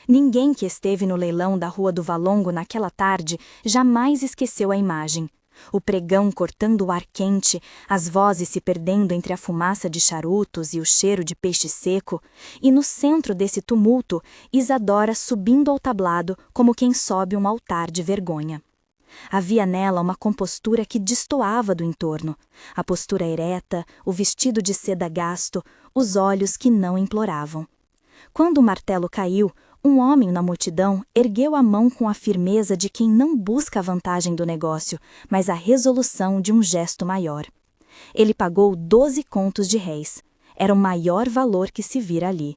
Ninguém que esteve no leilão da Rua do Valongo naquela tarde jamais esqueceu a imagem. O pregão cortando o ar quente, as vozes se perdendo entre a fumaça de charutos e o cheiro de peixe seco, e no centro desse tumulto, Isadora subindo ao tablado como quem sobe um altar de vergonha. Havia nela uma compostura que destoava do entorno, a postura ereta, o vestido de seda gasto, os olhos que não imploravam. Quando o martelo caiu, um homem na multidão ergueu a mão com a firmeza de quem não busca a vantagem do negócio, mas a resolução de um gesto maior. Ele pagou 12 contos de réis. Era o maior valor que se vira ali.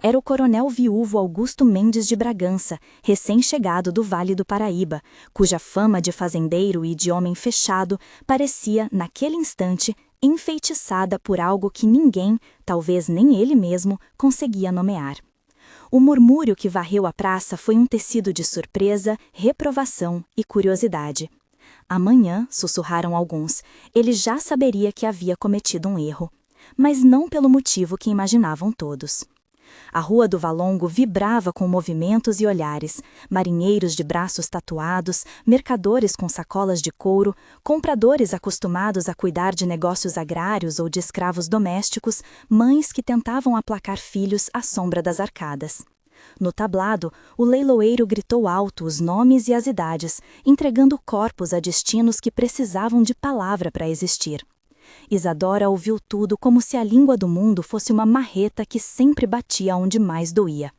Era o coronel viúvo Augusto Mendes de Bragança, recém-chegado do Vale do Paraíba, cuja fama de fazendeiro e de homem fechado parecia, naquele instante, enfeitiçada por algo que ninguém, talvez nem ele mesmo, conseguia nomear. O murmúrio que varreu a praça foi um tecido de surpresa, reprovação e curiosidade. Amanhã, sussurraram alguns, ele já saberia que havia cometido um erro. Mas não pelo motivo que imaginavam todos. A Rua do Valongo vibrava com movimentos e olhares, marinheiros de braços tatuados, mercadores com sacolas de couro, compradores acostumados a cuidar de negócios agrários ou de escravos domésticos, mães que tentavam aplacar filhos à sombra das arcadas. No tablado, o leiloeiro gritou alto os nomes e as idades, entregando corpos a destinos que precisavam de palavra para existir. Isadora ouviu tudo como se a língua do mundo fosse uma marreta que sempre batia onde mais doía.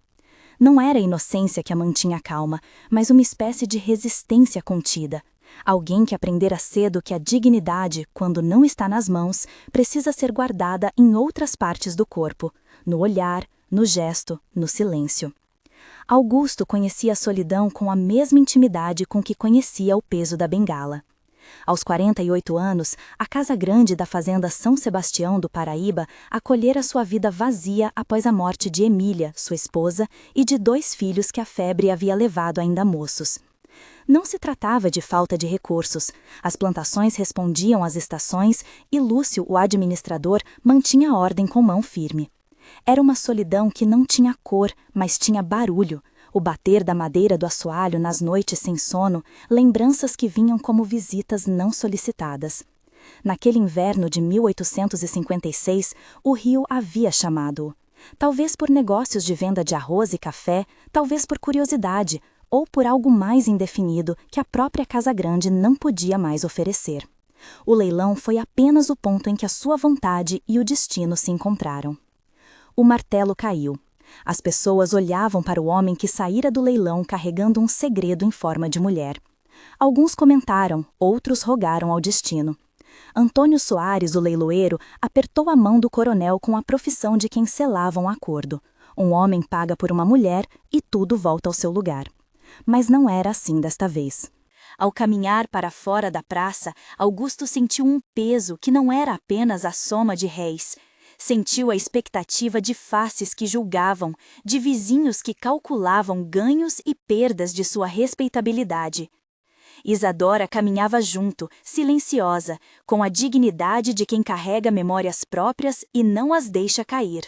Não era a inocência que a mantinha calma, mas uma espécie de resistência contida. Alguém que aprendera cedo que a dignidade, quando não está nas mãos, precisa ser guardada em outras partes do corpo, no olhar, no gesto, no silêncio. Augusto conhecia a solidão com a mesma intimidade com que conhecia o peso da bengala. Aos 48 anos, a casa grande da fazenda São Sebastião do Paraíba acolhera sua vida vazia após a morte de Emília, sua esposa, e de 2 filhos que a febre havia levado ainda moços. Não se tratava de falta de recursos. As plantações respondiam às estações e Lúcio, o administrador, mantinha a ordem com mão firme. Era uma solidão que não tinha cor, mas tinha barulho. O bater da madeira do assoalho nas noites sem sono, lembranças que vinham como visitas não solicitadas. Naquele inverno de 1856, o rio havia chamado-o. Talvez por negócios de venda de arroz e café, talvez por curiosidade, ou por algo mais indefinido que a própria Casa Grande não podia mais oferecer. O leilão foi apenas o ponto em que a sua vontade e o destino se encontraram. O martelo caiu. As pessoas olhavam para o homem que saíra do leilão carregando um segredo em forma de mulher. Alguns comentaram, outros rogaram ao destino. Antônio Soares, o leiloeiro, apertou a mão do coronel com a profissão de quem selava um acordo. Um homem paga por uma mulher e tudo volta ao seu lugar. Mas não era assim desta vez. Ao caminhar para fora da praça, Augusto sentiu um peso que não era apenas a soma de réis. Sentiu a expectativa de faces que julgavam, de vizinhos que calculavam ganhos e perdas de sua respeitabilidade. Isadora caminhava junto, silenciosa, com a dignidade de quem carrega memórias próprias e não as deixa cair.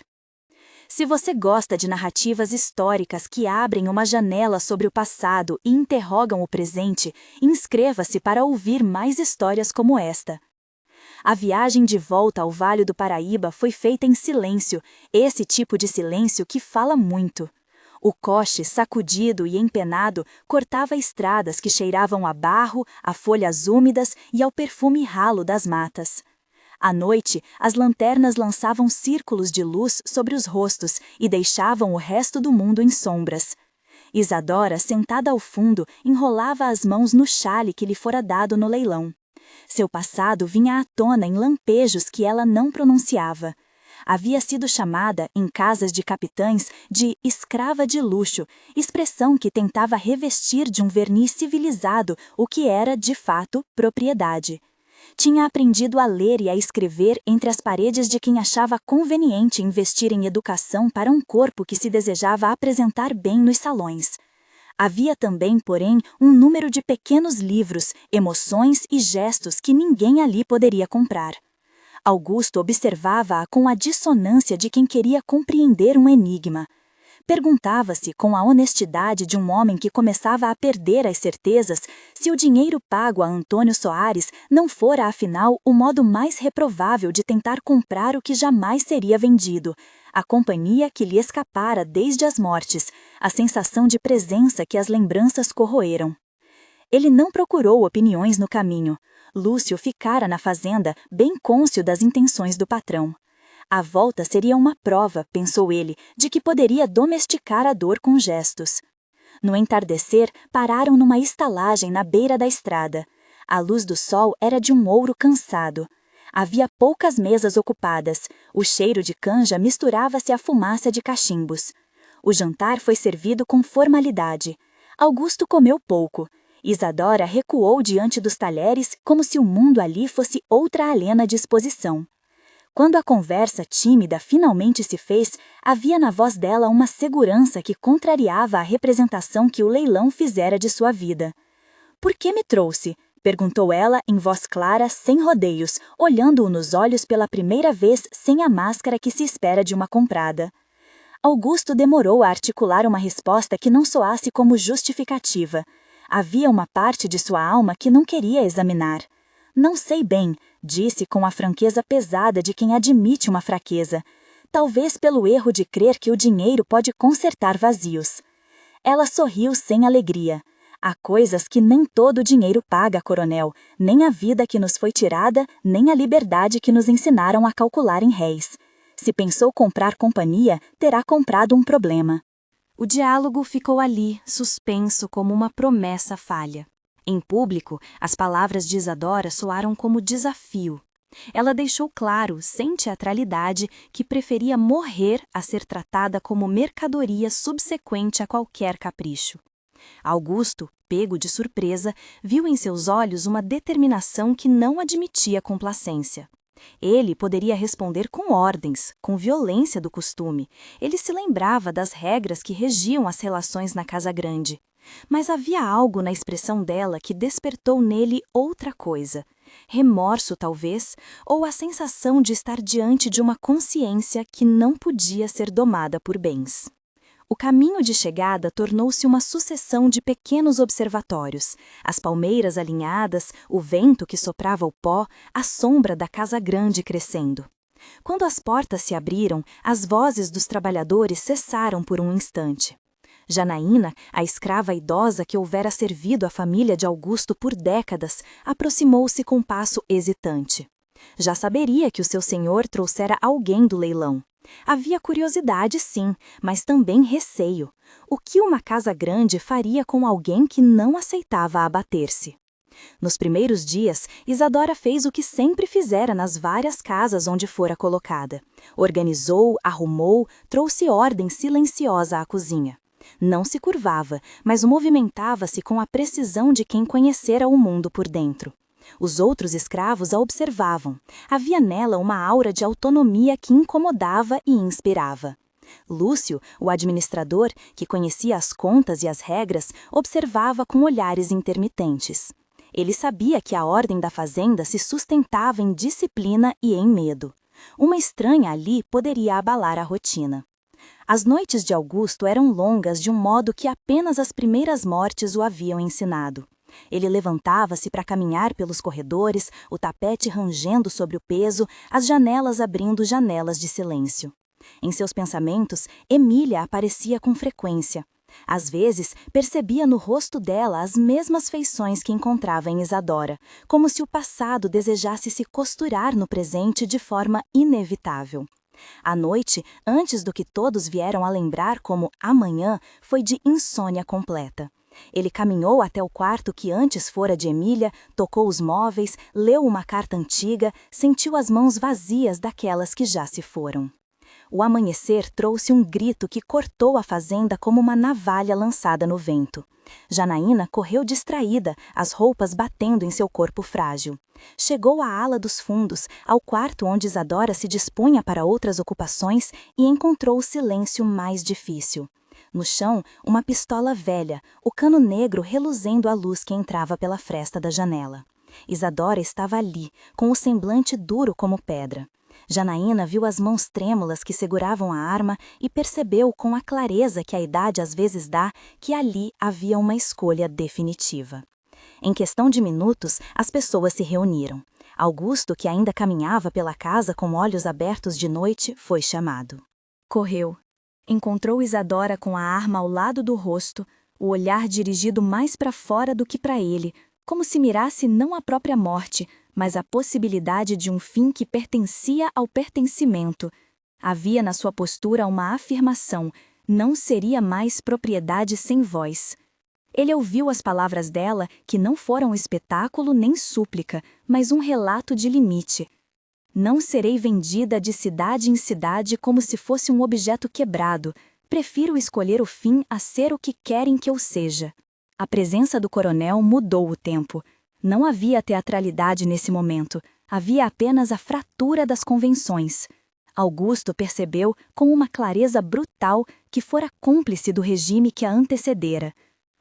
Se você gosta de narrativas históricas que abrem uma janela sobre o passado e interrogam o presente, inscreva-se para ouvir mais histórias como esta. A viagem de volta ao Vale do Paraíba foi feita em silêncio, esse tipo de silêncio que fala muito. O coche, sacudido e empenado, cortava estradas que cheiravam a barro, a folhas úmidas e ao perfume ralo das matas. À noite, as lanternas lançavam círculos de luz sobre os rostos e deixavam o resto do mundo em sombras. Isadora, sentada ao fundo, enrolava as mãos no xale que lhe fora dado no leilão. Seu passado vinha à tona em lampejos que ela não pronunciava. Havia sido chamada, em casas de capitães, de escrava de luxo, expressão que tentava revestir de um verniz civilizado o que era, de fato, propriedade. Tinha aprendido a ler e a escrever entre as paredes de quem achava conveniente investir em educação para um corpo que se desejava apresentar bem nos salões. Havia também, porém, um número de pequenos livros, emoções e gestos que ninguém ali poderia comprar. Augusto observava-a com a dissonância de quem queria compreender um enigma. Perguntava-se, com a honestidade de um homem que começava a perder as certezas, se o dinheiro pago a Antônio Soares não fora, afinal, o modo mais reprovável de tentar comprar o que jamais seria vendido, a companhia que lhe escapara desde as mortes, a sensação de presença que as lembranças corroeram. Ele não procurou opiniões no caminho. Lúcio ficara na fazenda, bem cônscio das intenções do patrão. A volta seria uma prova, pensou ele, de que poderia domesticar a dor com gestos. No entardecer, pararam numa estalagem na beira da estrada. A luz do sol era de um ouro cansado. Havia poucas mesas ocupadas. O cheiro de canja misturava-se à fumaça de cachimbos. O jantar foi servido com formalidade. Augusto comeu pouco. Isadora recuou diante dos talheres como se o mundo ali fosse outra alena disposição. Quando a conversa tímida finalmente se fez, havia na voz dela uma segurança que contrariava a representação que o leilão fizera de sua vida. "Por que me trouxe?" perguntou ela em voz clara, sem rodeios, olhando-o nos olhos pela primeira vez sem a máscara que se espera de uma comprada. Augusto demorou a articular uma resposta que não soasse como justificativa. Havia uma parte de sua alma que não queria examinar. "Não sei bem", disse com a franqueza pesada de quem admite uma fraqueza. Talvez pelo erro de crer que o dinheiro pode consertar vazios. Ela sorriu sem alegria. "Há coisas que nem todo o dinheiro paga, coronel, nem a vida que nos foi tirada, nem a liberdade que nos ensinaram a calcular em réis. Se pensou comprar companhia, terá comprado um problema." O diálogo ficou ali, suspenso como uma promessa falha. Em público, as palavras de Isadora soaram como desafio. Ela deixou claro, sem teatralidade, que preferia morrer a ser tratada como mercadoria subsequente a qualquer capricho. Augusto, pego de surpresa, viu em seus olhos uma determinação que não admitia complacência. Ele poderia responder com ordens, com violência do costume. Ele se lembrava das regras que regiam as relações na casa grande. Mas havia algo na expressão dela que despertou nele outra coisa. Remorso, talvez, ou a sensação de estar diante de uma consciência que não podia ser domada por bens. O caminho de chegada tornou-se uma sucessão de pequenos observatórios, as palmeiras alinhadas, o vento que soprava o pó, a sombra da casa grande crescendo. Quando as portas se abriram, as vozes dos trabalhadores cessaram por um instante. Janaína, a escrava idosa que houvera servido a família de Augusto por décadas, aproximou-se com passo hesitante. Já saberia que o seu senhor trouxera alguém do leilão. Havia curiosidade, sim, mas também receio. O que uma casa grande faria com alguém que não aceitava abater-se? Nos primeiros dias, Isadora fez o que sempre fizera nas várias casas onde fora colocada. Organizou, arrumou, trouxe ordem silenciosa à cozinha. Não se curvava, mas movimentava-se com a precisão de quem conhecera o mundo por dentro. Os outros escravos a observavam. Havia nela uma aura de autonomia que incomodava e inspirava. Lúcio, o administrador, que conhecia as contas e as regras, observava com olhares intermitentes. Ele sabia que a ordem da fazenda se sustentava em disciplina e em medo. Uma estranha ali poderia abalar a rotina. As noites de Augusto eram longas de um modo que apenas as primeiras mortes o haviam ensinado. Ele levantava-se para caminhar pelos corredores, o tapete rangendo sobre o peso, as janelas abrindo janelas de silêncio. Em seus pensamentos, Emília aparecia com frequência. Às vezes, percebia no rosto dela as mesmas feições que encontrava em Isadora, como se o passado desejasse se costurar no presente de forma inevitável. A noite, antes do que todos vieram a lembrar como amanhã, foi de insônia completa. Ele caminhou até o quarto que antes fora de Emília, tocou os móveis, leu uma carta antiga, sentiu as mãos vazias daquelas que já se foram. O amanhecer trouxe um grito que cortou a fazenda como uma navalha lançada no vento. Janaína correu distraída, as roupas batendo em seu corpo frágil. Chegou à ala dos fundos, ao quarto onde Isadora se dispunha para outras ocupações e encontrou o silêncio mais difícil. No chão, uma pistola velha, o cano negro reluzendo à luz que entrava pela fresta da janela. Isadora estava ali, com o semblante duro como pedra. Janaína viu as mãos trêmulas que seguravam a arma e percebeu com a clareza que a idade às vezes dá que ali havia uma escolha definitiva. Em questão de minutos, as pessoas se reuniram. Augusto, que ainda caminhava pela casa com olhos abertos de noite, foi chamado. Correu. Encontrou Isadora com a arma ao lado do rosto, o olhar dirigido mais para fora do que para ele, como se mirasse não a própria morte, mas a possibilidade de um fim que pertencia ao pertencimento. Havia na sua postura uma afirmação: não seria mais propriedade sem voz. Ele ouviu as palavras dela, que não foram espetáculo nem súplica, mas um relato de limite. Não serei vendida de cidade em cidade como se fosse um objeto quebrado. Prefiro escolher o fim a ser o que querem que eu seja. A presença do coronel mudou o tempo. Não havia teatralidade nesse momento. Havia apenas a fratura das convenções. Augusto percebeu com uma clareza brutal que fora cúmplice do regime que a antecedera.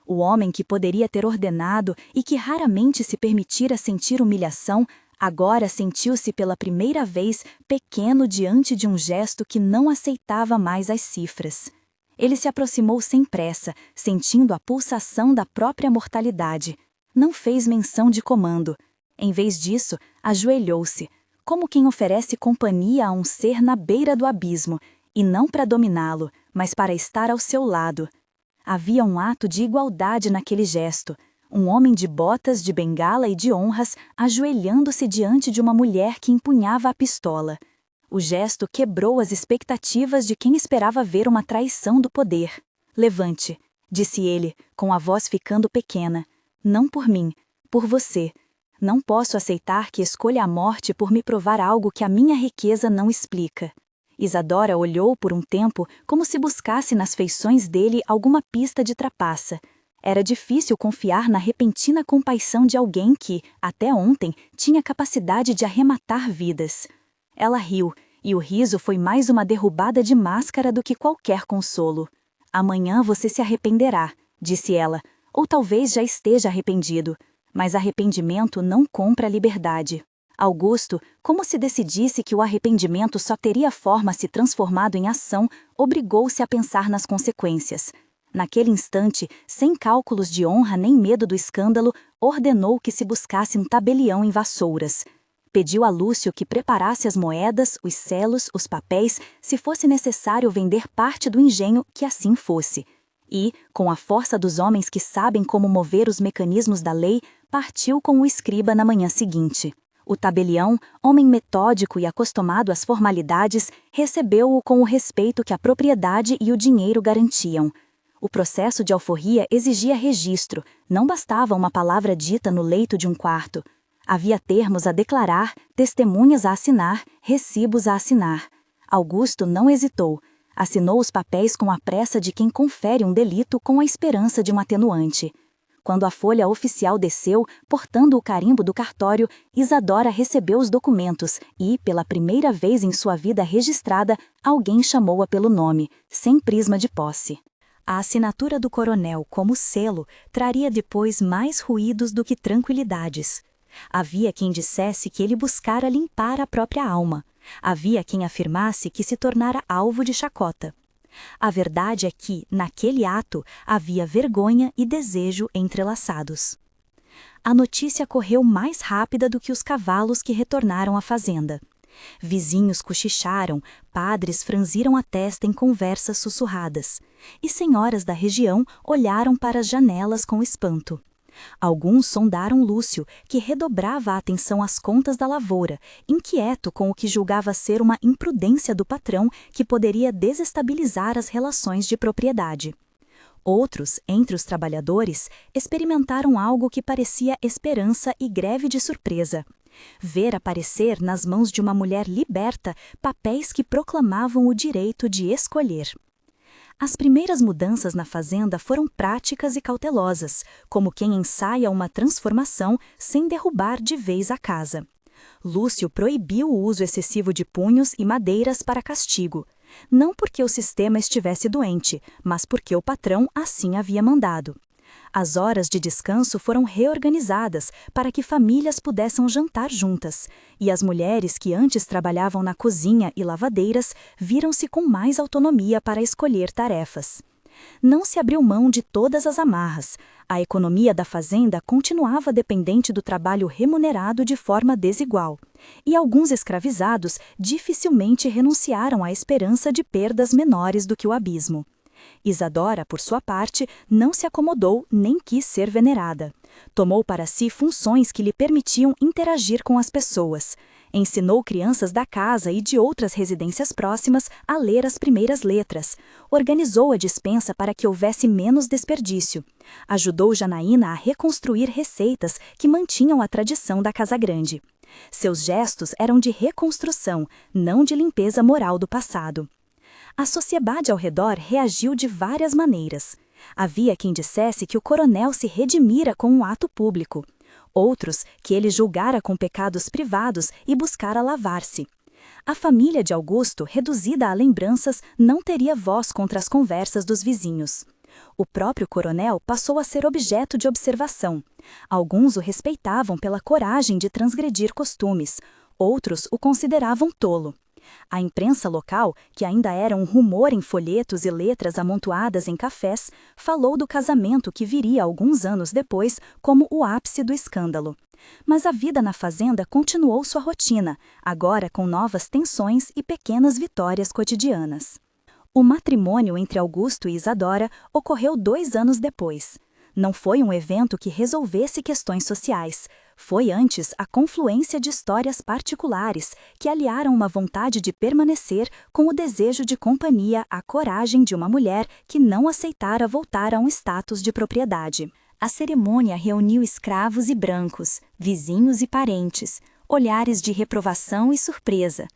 O homem que poderia ter ordenado e que raramente se permitira sentir humilhação, agora sentiu-se pela primeira vez pequeno diante de um gesto que não aceitava mais as cifras. Ele se aproximou sem pressa, sentindo a pulsação da própria mortalidade. Não fez menção de comando. Em vez disso, ajoelhou-se, como quem oferece companhia a um ser na beira do abismo, e não para dominá-lo, mas para estar ao seu lado. Havia um ato de igualdade naquele gesto. Um homem de botas, de bengala e de honras, ajoelhando-se diante de uma mulher que empunhava a pistola. O gesto quebrou as expectativas de quem esperava ver uma traição do poder. Levante, disse ele, com a voz ficando pequena. Não por mim, por você. Não posso aceitar que escolha a morte por me provar algo que a minha riqueza não explica. Isadora olhou por um tempo como se buscasse nas feições dele alguma pista de trapaça. Era difícil confiar na repentina compaixão de alguém que, até ontem, tinha capacidade de arrematar vidas. Ela riu, e o riso foi mais uma derrubada de máscara do que qualquer consolo. Amanhã você se arrependerá, disse ela, ou talvez já esteja arrependido. Mas arrependimento não compra liberdade. Augusto, como se decidisse que o arrependimento só teria forma se transformado em ação, obrigou-se a pensar nas consequências. Naquele instante, sem cálculos de honra nem medo do escândalo, ordenou que se buscasse um tabelião em Vassouras. Pediu a Lúcio que preparasse as moedas, os selos, os papéis, se fosse necessário vender parte do engenho, que assim fosse. E, com a força dos homens que sabem como mover os mecanismos da lei, partiu com o escriba na manhã seguinte. O tabelião, homem metódico e acostumado às formalidades, recebeu-o com o respeito que a propriedade e o dinheiro garantiam. O processo de alforria exigia registro, não bastava uma palavra dita no leito de um quarto. Havia termos a declarar, testemunhas a assinar, recibos a assinar. Augusto não hesitou. Assinou os papéis com a pressa de quem confere um delito com a esperança de um atenuante. Quando a folha oficial desceu, portando o carimbo do cartório, Isadora recebeu os documentos e, pela primeira vez em sua vida registrada, alguém chamou-a pelo nome, sem prisma de posse. A assinatura do coronel como selo traria depois mais ruídos do que tranquilidades. Havia quem dissesse que ele buscara limpar a própria alma. Havia quem afirmasse que se tornara alvo de chacota. A verdade é que, naquele ato, havia vergonha e desejo entrelaçados. A notícia correu mais rápida do que os cavalos que retornaram à fazenda. Vizinhos cochicharam, padres franziram a testa em conversas sussurradas, e senhoras da região olharam para as janelas com espanto. Alguns sondaram Lúcio, que redobrava a atenção às contas da lavoura, inquieto com o que julgava ser uma imprudência do patrão que poderia desestabilizar as relações de propriedade. Outros, entre os trabalhadores, experimentaram algo que parecia esperança e greve de surpresa. Ver aparecer nas mãos de uma mulher liberta papéis que proclamavam o direito de escolher. As primeiras mudanças na fazenda foram práticas e cautelosas, como quem ensaia uma transformação sem derrubar de vez a casa. Lúcio proibiu o uso excessivo de punhos e madeiras para castigo, não porque o sistema estivesse doente, mas porque o patrão assim havia mandado. As horas de descanso foram reorganizadas para que famílias pudessem jantar juntas, e as mulheres que antes trabalhavam na cozinha e lavadeiras viram-se com mais autonomia para escolher tarefas. Não se abriu mão de todas as amarras. A economia da fazenda continuava dependente do trabalho remunerado de forma desigual, e alguns escravizados dificilmente renunciaram à esperança de perdas menores do que o abismo. Isadora, por sua parte, não se acomodou nem quis ser venerada. Tomou para si funções que lhe permitiam interagir com as pessoas. Ensinou crianças da casa e de outras residências próximas a ler as primeiras letras. Organizou a despensa para que houvesse menos desperdício. Ajudou Janaína a reconstruir receitas que mantinham a tradição da Casa Grande. Seus gestos eram de reconstrução, não de limpeza moral do passado. A sociedade ao redor reagiu de várias maneiras. Havia quem dissesse que o coronel se redimira com um ato público. Outros, que ele julgara com pecados privados e buscara lavar-se. A família de Augusto, reduzida a lembranças, não teria voz contra as conversas dos vizinhos. O próprio coronel passou a ser objeto de observação. Alguns o respeitavam pela coragem de transgredir costumes, outros o consideravam tolo. A imprensa local, que ainda era um rumor em folhetos e letras amontoadas em cafés, falou do casamento que viria alguns anos depois como o ápice do escândalo. Mas a vida na fazenda continuou sua rotina, agora com novas tensões e pequenas vitórias cotidianas. O matrimônio entre Augusto e Isadora ocorreu 2 anos depois. Não foi um evento que resolvesse questões sociais. Foi antes a confluência de histórias particulares que aliaram uma vontade de permanecer com o desejo de companhia à coragem de uma mulher que não aceitara voltar a um status de propriedade. A cerimônia reuniu escravos e brancos, vizinhos e parentes, olhares de reprovação e surpresa.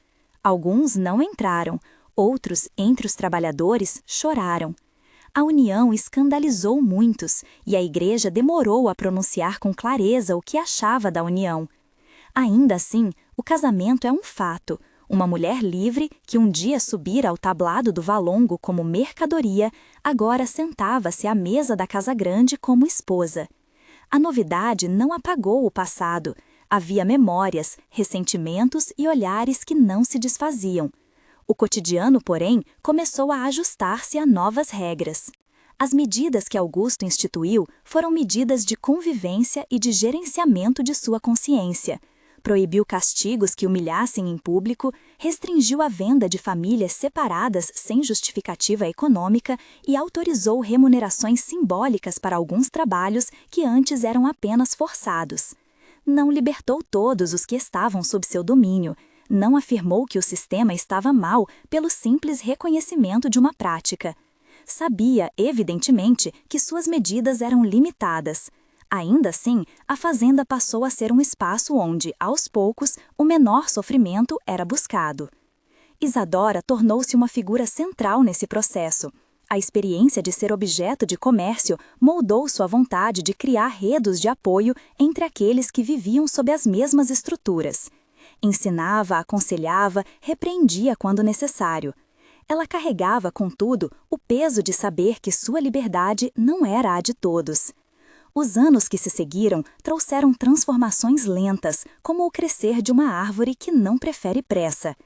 Alguns não entraram, outros, entre os trabalhadores, choraram. A união escandalizou muitos, e a igreja demorou a pronunciar com clareza o que achava da união. Ainda assim, o casamento é um fato. Uma mulher livre, que um dia subira ao tablado do Valongo como mercadoria, agora sentava-se à mesa da Casa Grande como esposa. A novidade não apagou o passado. Havia memórias, ressentimentos e olhares que não se desfaziam. O cotidiano, porém, começou a ajustar-se a novas regras. As medidas que Augusto instituiu foram medidas de convivência e de gerenciamento de sua consciência. Proibiu castigos que humilhassem em público, restringiu a venda de famílias separadas sem justificativa econômica e autorizou remunerações simbólicas para alguns trabalhos que antes eram apenas forçados. Não libertou todos os que estavam sob seu domínio. Não afirmou que o sistema estava mal pelo simples reconhecimento de uma prática. Sabia, evidentemente, que suas medidas eram limitadas. Ainda assim, a fazenda passou a ser um espaço onde, aos poucos, o menor sofrimento era buscado. Isadora tornou-se uma figura central nesse processo. A experiência de ser objeto de comércio moldou sua vontade de criar redes de apoio entre aqueles que viviam sob as mesmas estruturas. Ensinava, aconselhava, repreendia quando necessário. Ela carregava, contudo, o peso de saber que sua liberdade não era a de todos. Os anos que se seguiram trouxeram transformações lentas, como o crescer de uma árvore que não prefere pressa.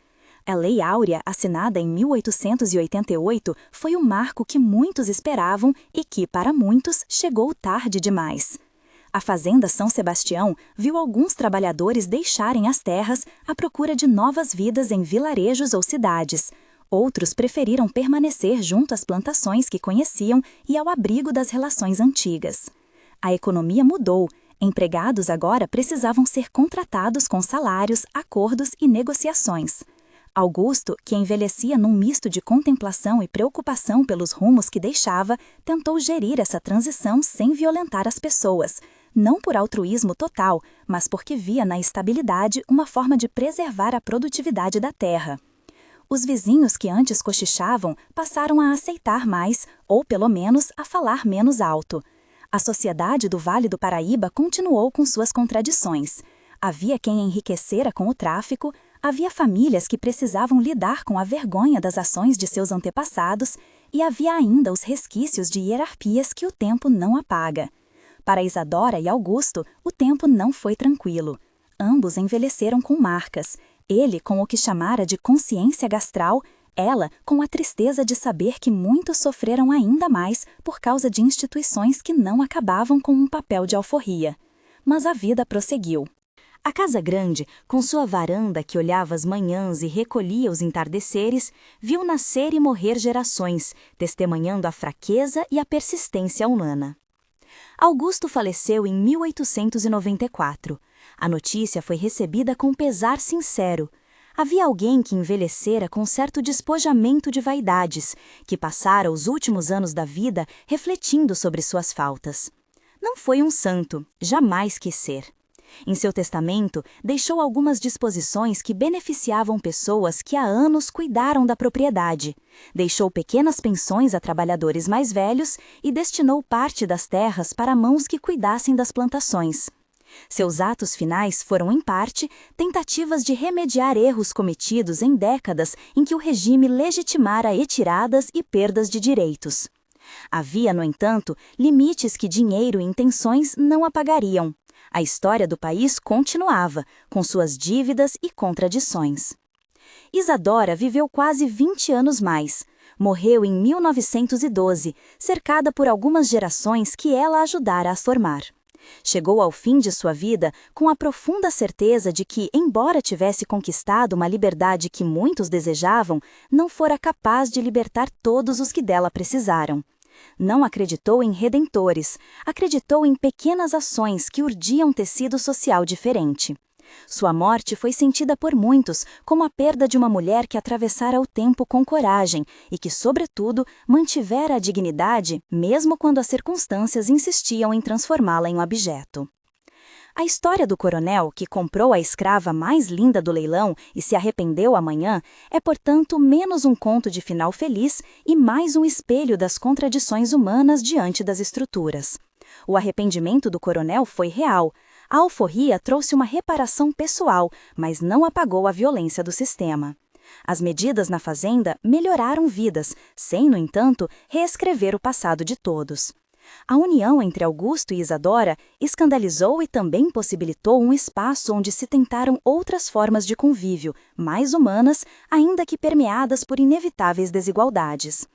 A Lei Áurea, assinada em 1888, foi o marco que muitos esperavam e que, para muitos, chegou tarde demais. A Fazenda São Sebastião viu alguns trabalhadores deixarem as terras à procura de novas vidas em vilarejos ou cidades. Outros preferiram permanecer junto às plantações que conheciam e ao abrigo das relações antigas. A economia mudou. Empregados agora precisavam ser contratados com salários, acordos e negociações. Augusto, que envelhecia num misto de contemplação e preocupação pelos rumos que deixava, tentou gerir essa transição sem violentar as pessoas, não por altruísmo total, mas porque via na estabilidade uma forma de preservar a produtividade da terra. Os vizinhos que antes cochichavam passaram a aceitar mais, ou pelo menos a falar menos alto. A sociedade do Vale do Paraíba continuou com suas contradições. Havia quem enriquecera com o tráfico, havia famílias que precisavam lidar com a vergonha das ações de seus antepassados, e havia ainda os resquícios de hierarquias que o tempo não apaga. Para Isadora e Augusto, o tempo não foi tranquilo. Ambos envelheceram com marcas, ele com o que chamara de consciência gastral, ela com a tristeza de saber que muitos sofreram ainda mais por causa de instituições que não acabavam com um papel de alforria. Mas a vida prosseguiu. A casa grande, com sua varanda que olhava as manhãs e recolhia os entardeceres, viu nascer e morrer gerações, testemunhando a fraqueza e a persistência humana. Augusto faleceu em 1894. A notícia foi recebida com pesar sincero. Havia alguém que envelhecera com certo despojamento de vaidades, que passara os últimos anos da vida refletindo sobre suas faltas. Não foi um santo, jamais quis ser. Em seu testamento, deixou algumas disposições que beneficiavam pessoas que há anos cuidaram da propriedade. Deixou pequenas pensões a trabalhadores mais velhos e destinou parte das terras para mãos que cuidassem das plantações. Seus atos finais foram, em parte, tentativas de remediar erros cometidos em décadas em que o regime legitimara retiradas e perdas de direitos. Havia, no entanto, limites que dinheiro e intenções não apagariam. A história do país continuava, com suas dívidas e contradições. Isadora viveu quase 20 anos mais. Morreu em 1912, cercada por algumas gerações que ela ajudara a formar. Chegou ao fim de sua vida com a profunda certeza de que, embora tivesse conquistado uma liberdade que muitos desejavam, não fora capaz de libertar todos os que dela precisaram. Não acreditou em redentores, acreditou em pequenas ações que urdiam tecido social diferente. Sua morte foi sentida por muitos como a perda de uma mulher que atravessara o tempo com coragem e que, sobretudo, mantivera a dignidade mesmo quando as circunstâncias insistiam em transformá-la em um objeto. A história do coronel que comprou a escrava mais linda do leilão e se arrependeu amanhã é, portanto, menos um conto de final feliz e mais um espelho das contradições humanas diante das estruturas. O arrependimento do coronel foi real. A alforria trouxe uma reparação pessoal, mas não apagou a violência do sistema. As medidas na fazenda melhoraram vidas, sem, no entanto, reescrever o passado de todos. A união entre Augusto e Isadora escandalizou e também possibilitou um espaço onde se tentaram outras formas de convívio, mais humanas, ainda que permeadas por inevitáveis desigualdades.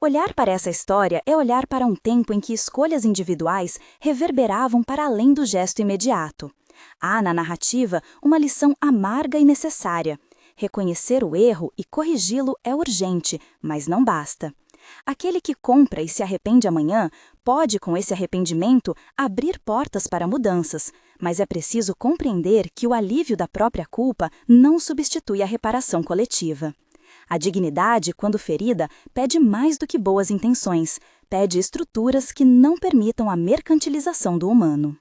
Olhar para essa história é olhar para um tempo em que escolhas individuais reverberavam para além do gesto imediato. Há na narrativa uma lição amarga e necessária. Reconhecer o erro e corrigi-lo é urgente, mas não basta. Aquele que compra e se arrepende amanhã pode, com esse arrependimento, abrir portas para mudanças, mas é preciso compreender que o alívio da própria culpa não substitui a reparação coletiva. A dignidade, quando ferida, pede mais do que boas intenções, pede estruturas que não permitam a mercantilização do humano.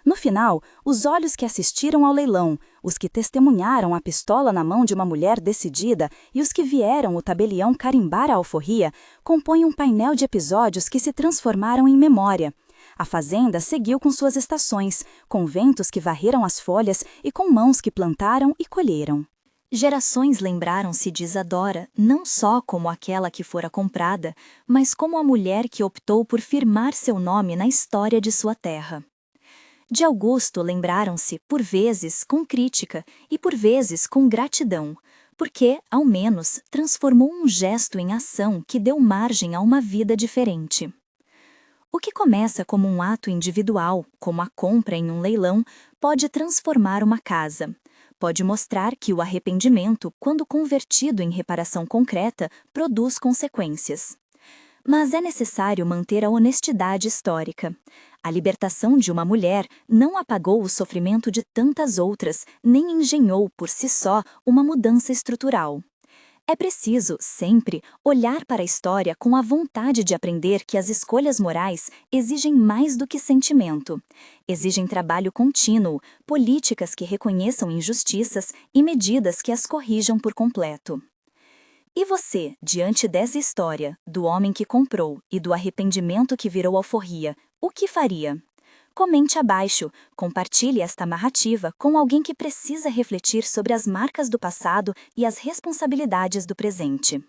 No final, os olhos que assistiram ao leilão, os que testemunharam a pistola na mão de uma mulher decidida e os que vieram o tabelião carimbar a alforria, compõem um painel de episódios que se transformaram em memória. A fazenda seguiu com suas estações, com ventos que varreram as folhas e com mãos que plantaram e colheram. Gerações lembraram-se de Isadora não só como aquela que fora comprada, mas como a mulher que optou por firmar seu nome na história de sua terra. De Augusto lembraram-se, por vezes, com crítica e por vezes com gratidão, porque, ao menos, transformou um gesto em ação que deu margem a uma vida diferente. O que começa como um ato individual, como a compra em um leilão, pode transformar uma casa. Pode mostrar que o arrependimento, quando convertido em reparação concreta, produz consequências. Mas é necessário manter a honestidade histórica. A libertação de uma mulher não apagou o sofrimento de tantas outras, nem engenhou por si só uma mudança estrutural. É preciso, sempre, olhar para a história com a vontade de aprender que as escolhas morais exigem mais do que sentimento. Exigem trabalho contínuo, políticas que reconheçam injustiças e medidas que as corrijam por completo. E você, diante dessa história, do homem que comprou e do arrependimento que virou alforria, o que faria? Comente abaixo, compartilhe esta narrativa com alguém que precisa refletir sobre as marcas do passado e as responsabilidades do presente.